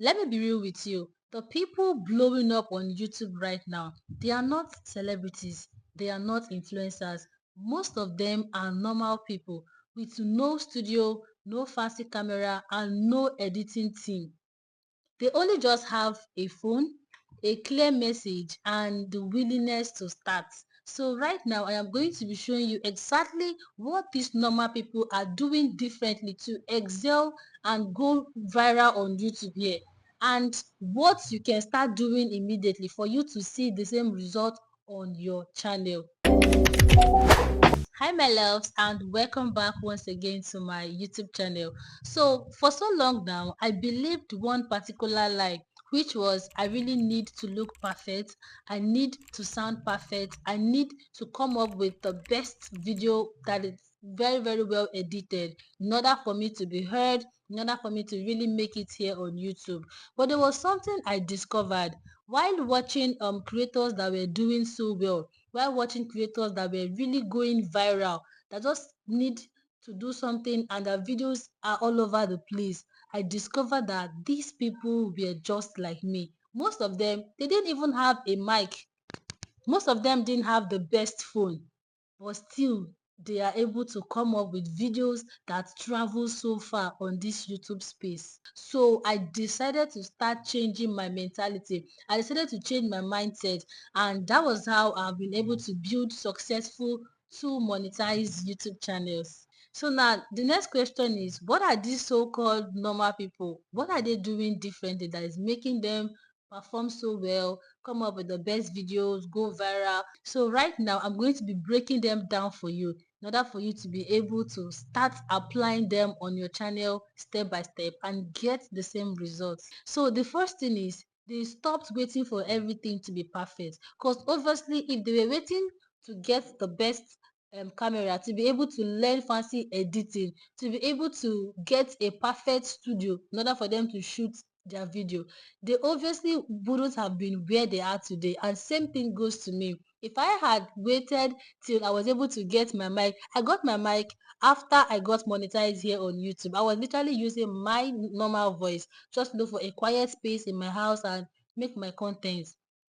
Let me be real with you. The people blowing up on YouTube right now, they are not celebrities, they are not influencers. Most of them are normal people with no studio, no fancy camera, and no editing team. They only just have a phone, a clear message, and the willingness to start. So right now, I am going to be showing you exactly what these normal people are doing differently to excel and go viral on YouTube here, and what you can start doing immediately for you to see the same result on your channel. Hi my loves, and welcome back once again to my YouTube channel. So for so long now, I believed one particular lie, which was I really need to look perfect, I need to sound perfect, I need to come up with the best video that is very well edited in order for me to be heard, in order for me to really make it here on YouTube. But there was something I discovered while watching creators that were doing so well, while watching creators that were really going viral, that just need to do something and their videos are all over the place. I discovered that these people were just like me. Most of them, they didn't even have a mic. Most of them didn't have the best phone, but still they are able to come up with videos that travel so far on this YouTube space. So I decided to start changing my mentality. I decided to change my mindset, and that was how I've been able to build successful two monetized YouTube channels. So now the next question is, what are these so-called normal people? What are they doing differently that is making them perform so well, come up with the best videos, go viral? So right now I'm going to be breaking them down for you in order for you to be able to start applying them on your channel step by step and get the same results. So the first thing is they stopped waiting for everything to be perfect, because obviously if they were waiting to get the best camera, to be able to learn fancy editing, to be able to get a perfect studio in order for them to shoot their video, they obviously wouldn't have been where they are today. And same thing goes to me. If I had waited till I was able to get my mic, I got my mic after I got monetized here on YouTube. I was literally using my normal voice, just look for a quiet space in my house and make my content.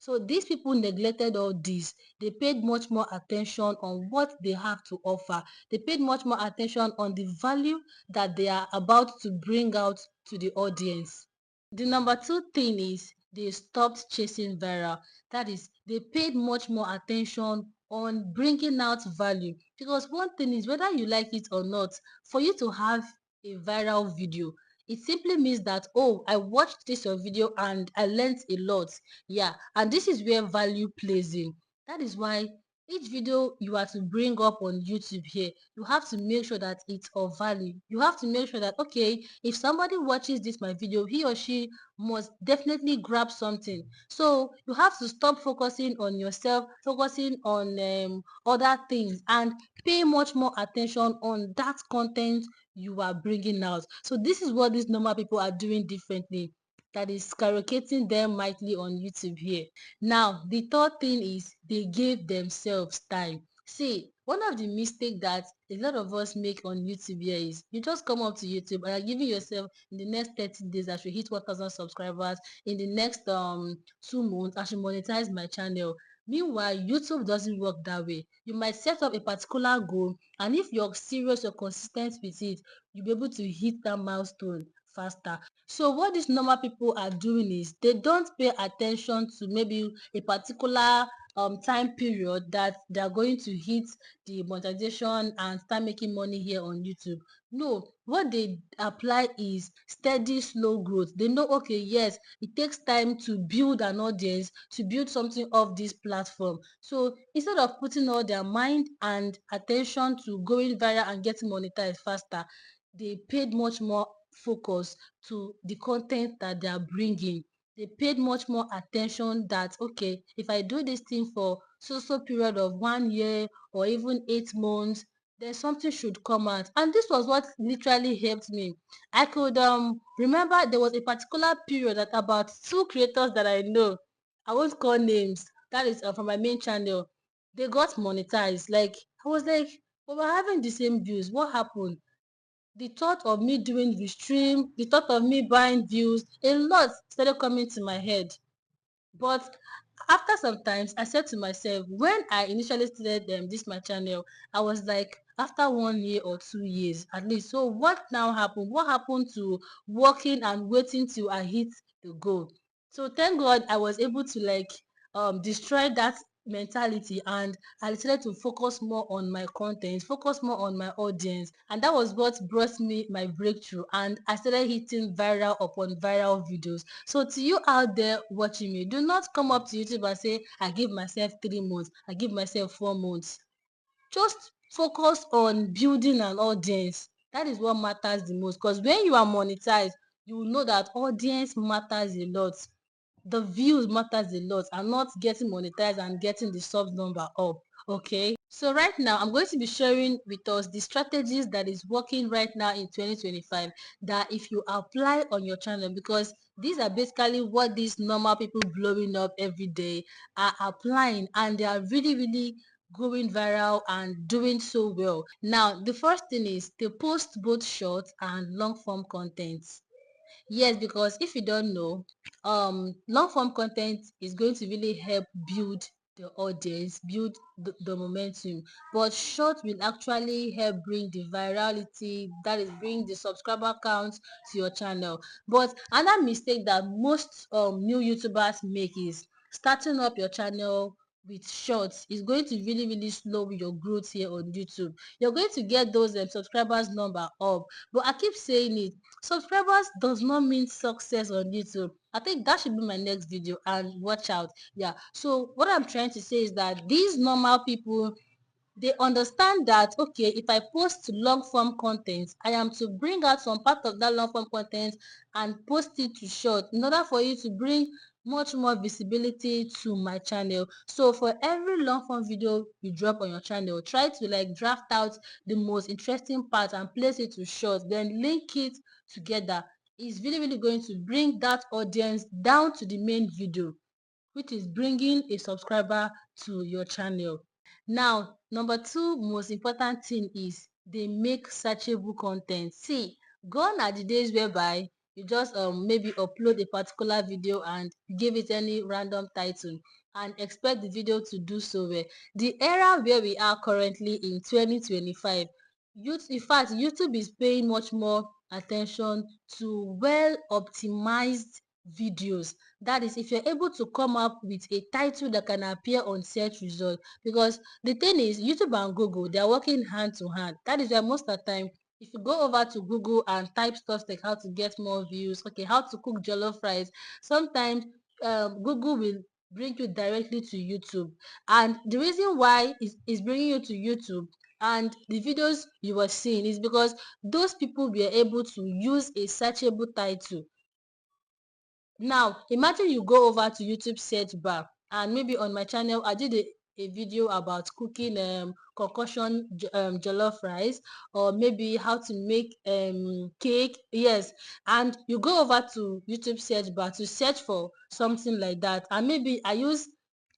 So these people neglected all this. They paid much more attention on what they have to offer. They paid much more attention on the value that they are about to bring out to the audience. The number two thing is they stopped chasing viral. That is, they paid much more attention on bringing out value. Because one thing is, whether you like it or not, for you to have a viral video, it simply means that, oh, I watched this your video and I learned a lot. Yeah, and this is where value plays in. That is why each video you are to bring up on YouTube here, you have to make sure that it's of value. You have to make sure that, okay, if somebody watches this my video, he or she must definitely grab something. So you have to stop focusing on yourself, focusing on other things, and pay much more attention on that content you are bringing out. So this is what these normal people are doing differently, that is skyrocketing them mightily on YouTube here. Now, the third thing is they gave themselves time. See, one of the mistakes that a lot of us make on YouTube here is you just come up to YouTube and you're giving yourself, in the next 30 days I should hit 1,000 subscribers, in the next 2 months I should monetize my channel. Meanwhile, YouTube doesn't work that way. You might set up a particular goal, and if you're serious, you're consistent with it, you'll be able to hit that milestone faster. So what these normal people are doing is they don't pay attention to maybe a particular time period that they are going to hit the monetization and start making money here on YouTube. No, what they apply is steady slow growth. They know, okay, yes, it takes time to build an audience, to build something off this platform. So instead of putting all their mind and attention to going viral and getting monetized faster, they paid much more focus to the content that they are bringing. They paid much more attention that, okay, if I do this thing for so period of 1 year or even 8 months, then something should come out. And this was what literally helped me. I could remember there was a particular period that about two creators that I know, I won't call names, that is from my main channel, they got monetized. Like, I was like, we were having the same views, what happened? the thought of me doing the stream, the thought of me buying views, a lot started coming to my head. But after some times, I said to myself, when I initially started this my channel, I was like, after 1 year or 2 years at least. So what now happened? What happened to working and waiting till I hit the goal? So thank God I was able to like destroy that mentality, and I decided to focus more on my content, focus more on my audience, and that was what brought me my breakthrough, and I started hitting viral upon viral videos. So to you out there watching me, do not come up to YouTube and say, I give myself 3 months, I give myself 4 months. Just focus on building an audience. That is what matters the most, because when you are monetized, you will know that audience matters a lot. The views matters a lot, and not getting monetized and getting the sub number up. Okay, so right now I'm going to be sharing with us the strategies that is working right now in 2025, that if you apply on your channel, because these are basically what these normal people blowing up every day are applying, and they are really going viral and doing so well. Now the first thing is they post both short and long form content. Yes, because if you don't know, long form content is going to really help build the audience, build the momentum. But short will actually help bring the virality, that is, bring the subscriber count to your channel. But another mistake that most new YouTubers make is starting up your channel with shorts is going to really slow your growth here on YouTube. You're going to get those subscribers number up, but I keep saying it, subscribers does not mean success on YouTube. I think that should be my next video, and watch out. Yeah, so what I'm trying to say is that these normal people, they understand that, okay, if I post long form content, I am to bring out some part of that long form content and post it to short in order for you to bring much more visibility to my channel. So for every long form video you drop on your channel, try to like draft out the most interesting part and place it to short, then link it together. It's really going to bring that audience down to the main video, which is bringing a subscriber to your channel. Now, number two most important thing is they make searchable content. See, gone are the days whereby you just maybe upload a particular video and give it any random title and expect the video to do so well. The era where we are currently in 2025, in fact, YouTube is paying much more attention to well optimized videos. That is, if you're able to come up with a title that can appear on search results, because the thing is, YouTube and Google, they are working hand to hand. That is why most of the time, if you go over to Google and type stuff like how to get more views, okay, how to cook jollof rice, sometimes Google will bring you directly to YouTube. And the reason why is bringing you to YouTube and the videos you were seeing is because those people were able to use a searchable title. Now, imagine you go over to YouTube search bar, and maybe on my channel, I did a video about cooking concoction jollof rice, or maybe how to make cake. Yes, and you go over to YouTube search bar to search for something like that, and maybe I use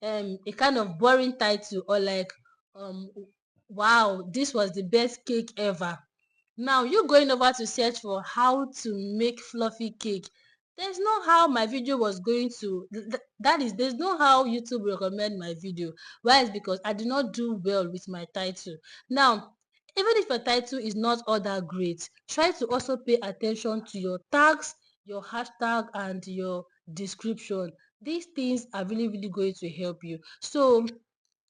a kind of boring title, or like um wow, this was the best cake ever. Now you going over to search for how to make fluffy cake. There's no how my video was going to that is, there's no how YouTube recommend my video. Why? Is because I do not do well with my title. Now, even if your title is not all that great, try to also pay attention to your tags, your hashtag, and your description. These things are really going to help you. So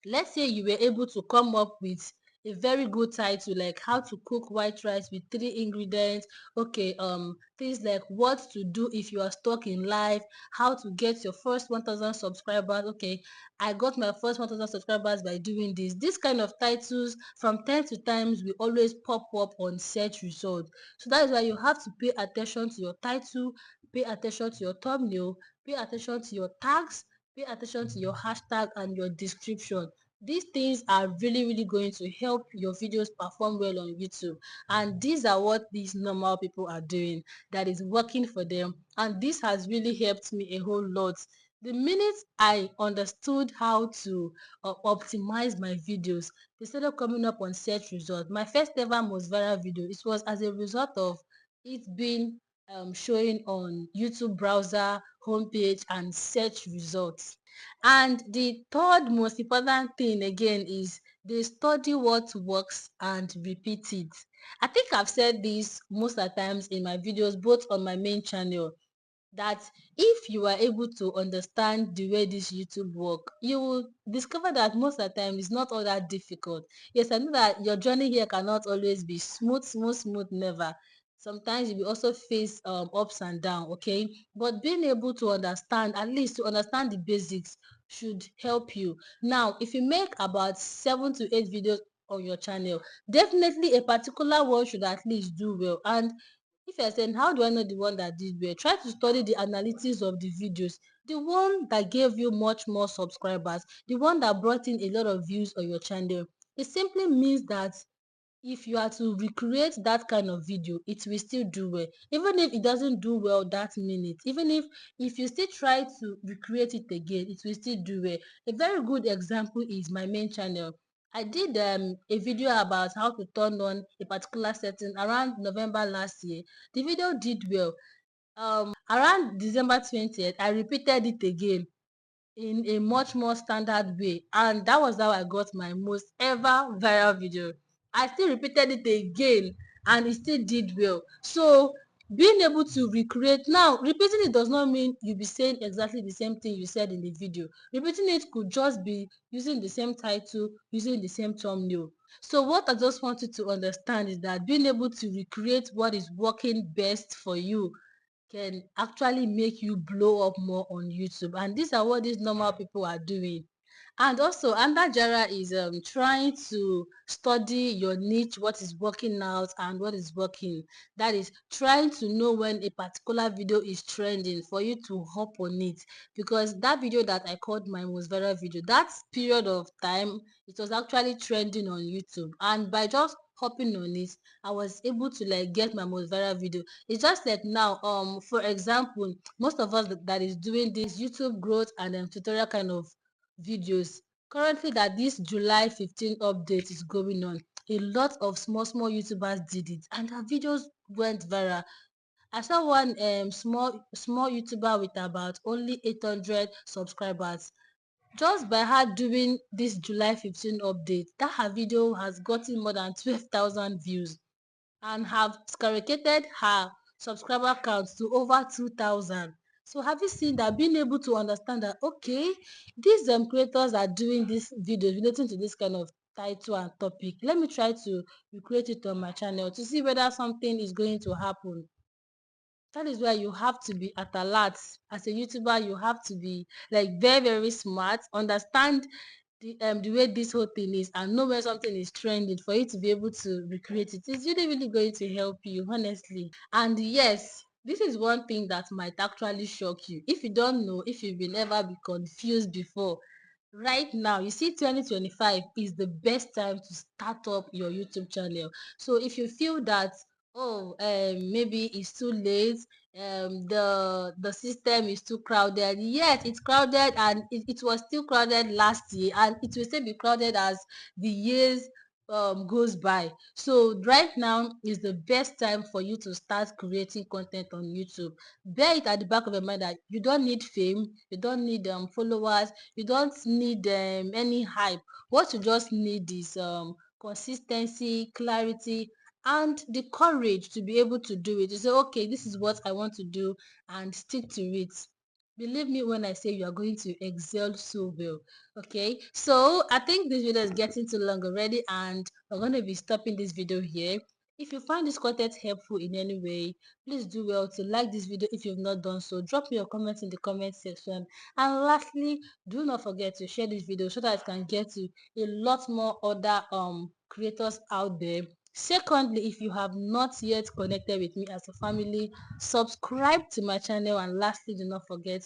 let's say you were able to come up with a very good title, like how to cook white rice with 3 ingredients. Okay, things like what to do if you are stuck in life, how to get your first 1000 subscribers. Okay, I got my first 1000 subscribers by doing this kind of titles. From time to times we always pop up on search results. So that is why you have to pay attention to your title, pay attention to your thumbnail, pay attention to your tags, pay attention to your hashtag and your description. These things are really going to help your videos perform well on YouTube. And these are what these normal people are doing that is working for them. And this has really helped me a whole lot The minute I understood how to optimize my videos, they started coming up on search results. My first ever most viral video, it was as a result of it being showing on YouTube browser homepage and search results. And the third most important thing again is they study what works and repeat it. I think I've said this most of the times in my videos, both on my main channel, that if you are able to understand the way this YouTube work, you will discover that most of the time it's not all that difficult. Yes, I know that your journey here cannot always be smooth, smooth, smooth, never. Sometimes you will also face ups and downs, okay? But being able to understand, at least to understand the basics, should help you. Now, if you make about 7 to 8 videos on your channel, definitely a particular one should at least do well. And if you're saying, how do I know the one that did well? Try to study the analytics of the videos. The one that gave you much more subscribers, the one that brought in a lot of views on your channel. It simply means that if you are to recreate that kind of video, it will still do well. Even if it doesn't do well that minute, even if you still try to recreate it again, it will still do well. A very good example is my main channel. I did a video about how to turn on a particular setting around November last year. The video did well. Around December 20th, I repeated it again in a much more standard way, and that was how I got my most ever viral video. I still repeated it again and it still did well. So being able to recreate, now repeating it does not mean you'll be saying exactly the same thing you said in the video. Repeating it could just be using the same title, using the same thumbnail. So what I just want you to understand is that being able to recreate what is working best for you can actually make you blow up more on YouTube. And these are what these normal people are doing. And also, Jara is trying to study your niche, what is working out and what is working. That is trying to know when a particular video is trending for you to hop on it. Because that video that I called my most viral video, that period of time, it was actually trending on YouTube. And by just hopping on it, I was able to like get my most viral video. It's just like now, for example, most of us that is doing this YouTube growth and tutorial kind of videos, currently that this July 15 update is going on, a lot of small YouTubers did it and their videos went viral. I saw one small YouTuber with about only 800 subscribers. Just by her doing this July 15 update, that her video has gotten more than 12,000 views and have skyrocketed her subscriber count to over 2,000. So have you seen that, being able to understand that, okay, these creators are doing these videos relating to this kind of title and topic. Let me try to recreate it on my channel to see whether something is going to happen. That is why you have to be at alert. As a YouTuber, you have to be like very smart, understand the way this whole thing is, and know when something is trending for you to be able to recreate it. It's really going to help you, honestly. And yes, this is one thing that might actually shock you. If you don't know, if you've been ever be confused before, right now, you see 2025 is the best time to start up your YouTube channel. So if you feel that, oh, maybe it's too late, the system is too crowded, yes, it's crowded, and it was still crowded last year, and it will still be crowded as the years goes by. So right now is the best time for you to start creating content on YouTube. Bear it at the back of your mind that you don't need fame, you don't need followers, you don't need any hype. What you just need is consistency, clarity, and the courage to be able to do it. You say, okay, this is what I want to do, and stick to it. Believe me when I say you are going to excel so well. Okay, so I think this video is getting too long already, and we're going to be stopping this video here. If you find this content helpful in any way, please do well to like this video. If you've not done so, drop me your comments in the comment section. And lastly, do not forget to share this video so that it can get to a lot more other creators out there. Secondly, if you have not yet connected with me as a family, subscribe to my channel. And lastly, do not forget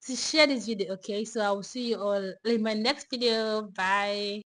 to share this video. Okay, so I will see you all in my next video. Bye.